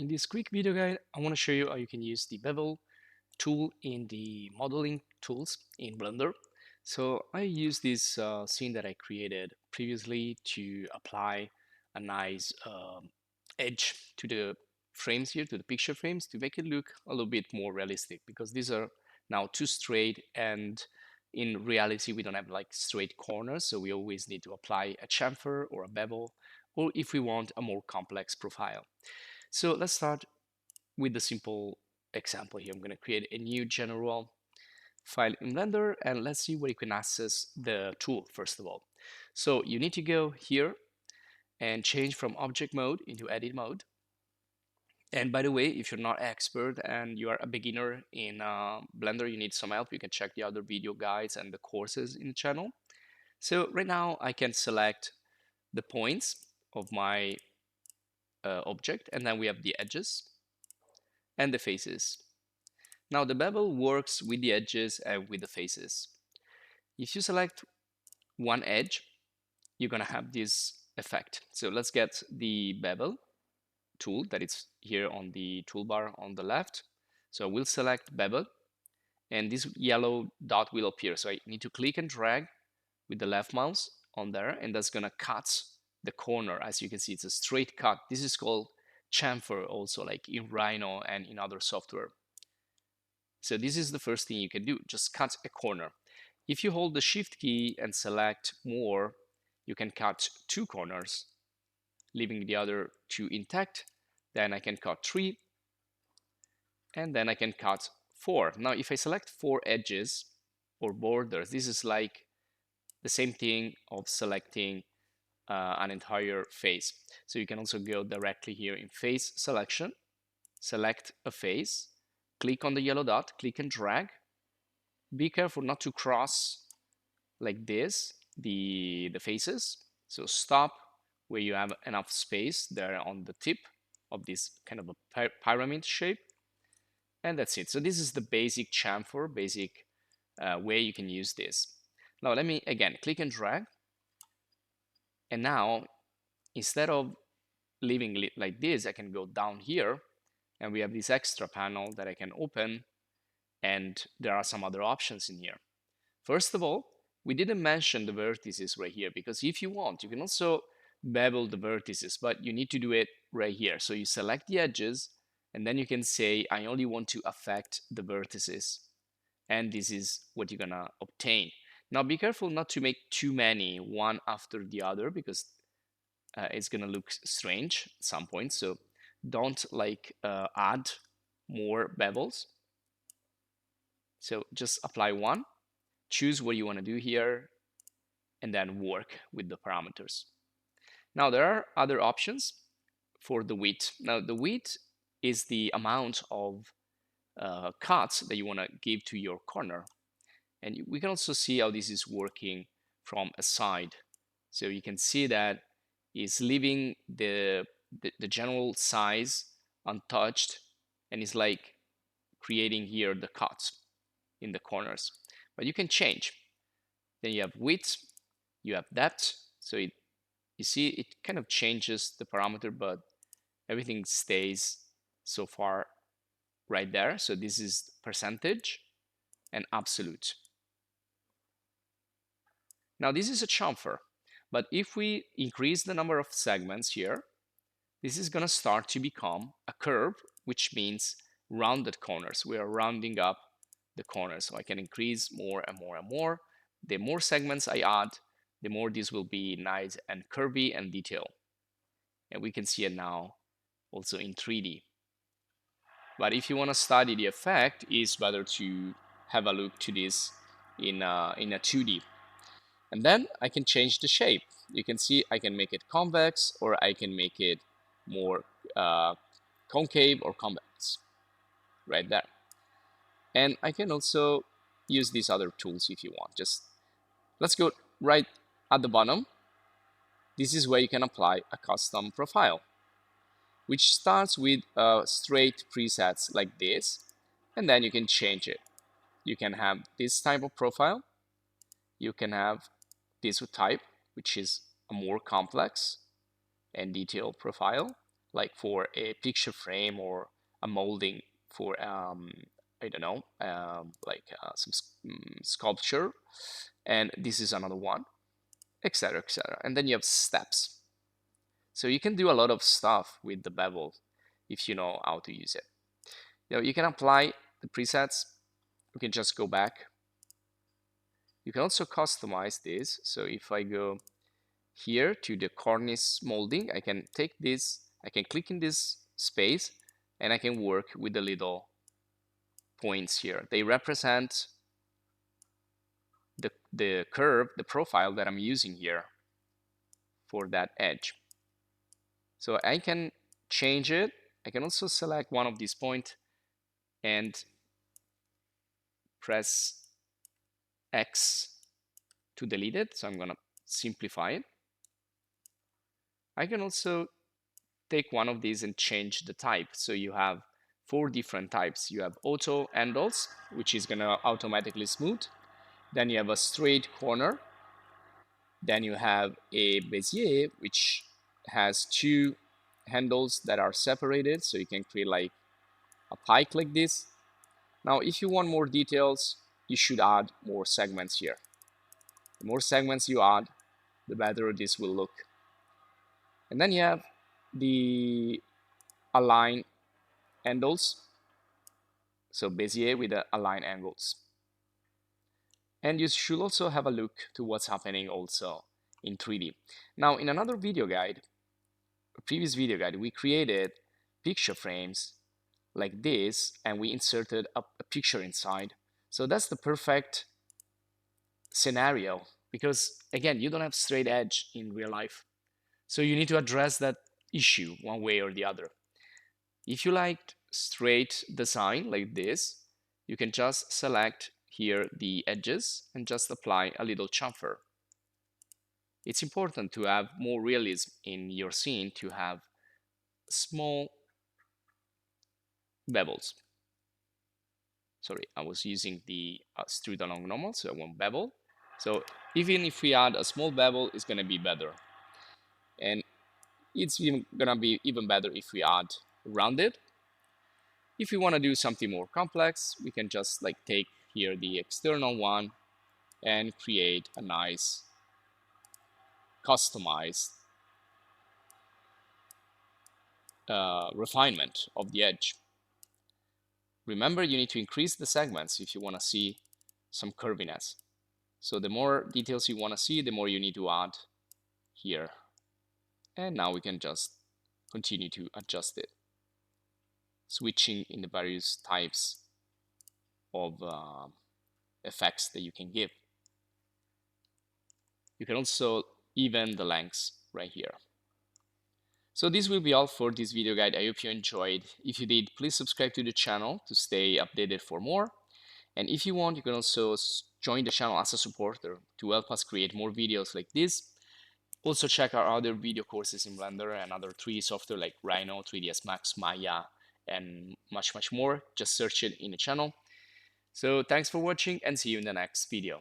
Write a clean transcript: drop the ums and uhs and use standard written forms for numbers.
In this quick video guide, I want to show you how you can use the bevel tool in the modeling tools in Blender. So I use this scene that I created previously to apply a nice edge to the frames here, to the picture frames, to make it look a little bit more realistic, because these are now too straight, and in reality we don't have like straight corners, so we always need to apply a chamfer or a bevel, or if we want a more complex profile. So let's start with the simple example here. I'm going to create a new general file in Blender, and let's see where you can access the tool first of all. So you need to go here and change from object mode into edit mode. And by the way, if you're not expert and you are a beginner in Blender, you need some help, you can check the other video guides and the courses in the channel. So right now I can select the points of my object, and then we have the edges and the faces. Now the bevel works with the edges and with the faces. If you select one edge, you're gonna have this effect. So let's get the bevel tool that is here on the toolbar on the left. So we'll select bevel, and this yellow dot will appear. So I need to click and drag with the left mouse on there, and that's gonna cut the corner. As you can see, it's a straight cut. This is called chamfer also, like in Rhino and in other software. So this is the first thing you can do, just cut a corner. If you hold the shift key and select more, you can cut two corners, leaving the other two intact. Then I can cut three, and then I can cut four. Now if I select four edges or borders, this is like the same thing of selecting an entire face. So you can also go directly here in face selection, select a face, click on the yellow dot, click and drag. Be careful not to cross like this the faces. So stop where you have enough space there on the tip of this kind of a pyramid shape, and that's it. So this is the basic chamfer, basic way you can use this. Now let me again click and drag, and now instead of leaving it like this, I can go down here, and we have this extra panel that I can open, and there are some other options in here. First of all, we didn't mention the vertices right here, because if you want, you can also bevel the vertices, but you need to do it right here. So you select the edges, and then you can say, I only want to affect the vertices. And this is what you're gonna obtain. Now be careful not to make too many one after the other, because it's gonna look strange at some point. So don't like add more bevels. So just apply one, choose what you want to do here, and then work with the parameters. Now there are other options for the width. Now the width is the amount of cuts that you want to give to your corner, and we can also see how this is working from a side. So you can see that it's leaving the general size untouched, and it's like creating here the cuts in the corners. But you can change. Then you have width, you have depth. So you see it kind of changes the parameter, but everything stays so far right there. So this is percentage and absolute. Now this is a chamfer, but if we increase the number of segments here, this is going to start to become a curve, which means rounded corners. We are rounding up the corners, so I can increase more and more and more. The more segments I add, the more this will be nice and curvy and detailed. And we can see it now also in 3D. But if you want to study the effect, it's better to have a look to this in a 2D. And then I can change the shape. You can see I can make it convex, or I can make it more concave or convex right there. And I can also use these other tools if you want. Just let's go right at the bottom. This is where you can apply a custom profile, which starts with straight presets like this, and then you can change it. You can have this type of profile. You can have this type, which is a more complex and detailed profile. like for a picture frame or a molding for I don't know, like some sculpture, and this is another one, etc., etc. And then you have steps. So you can do a lot of stuff with the bevel if you know how to use it. You can apply the presets. You can just go back. You can also customize this. So if I go here to the cornice molding, I can take this, I can click in this space, and I can work with the little points here. They represent the curve, the profile that I'm using here for that edge. So I can change it. I can also select one of these points and press X to delete it. So I'm going to simplify it. I can also take one of these and change the type. So you have 4 different types. You have auto handles, which is going to automatically smooth. Then you have a straight corner. Then you have a Bezier, which has 2 handles that are separated. So you can create like a pike like this. Now, if you want more details, you should add more segments here. The more segments you add, the better this will look. And then you have the align handles. So Bezier with the align angles. And you should also have a look to what's happening also in 3D. Now, in another video guide, a previous video guide, we created picture frames like this, and we inserted a picture inside. So that's the perfect scenario, because again, you don't have straight edge in real life. So you need to address that issue one way or the other. If you like straight design like this, you can just select here the edges and just apply a little chamfer. It's important to have more realism in your scene, to have small bevels. Sorry, I was using the straight along normal, so I want bevel. So even if we add a small bevel, it's gonna be better. And it's even gonna be even better if we add rounded. If we want to do something more complex, we can just like take here the external one and create a nice customized refinement of the edge. Remember, you need to increase the segments if you want to see some curviness. So the more details you want to see, the more you need to add here. And now we can just continue to adjust it, switching in the various types of effects that you can give. You can also even the lengths right here. So this will be all for this video guide. I hope you enjoyed. If you did, please subscribe to the channel to stay updated for more. And if you want, you can also join the channel as a supporter to help us create more videos like this. Also check our other video courses in Blender and other 3D software like Rhino, 3ds Max, Maya, and much more. Just search it in the channel. So thanks for watching and see you in the next video.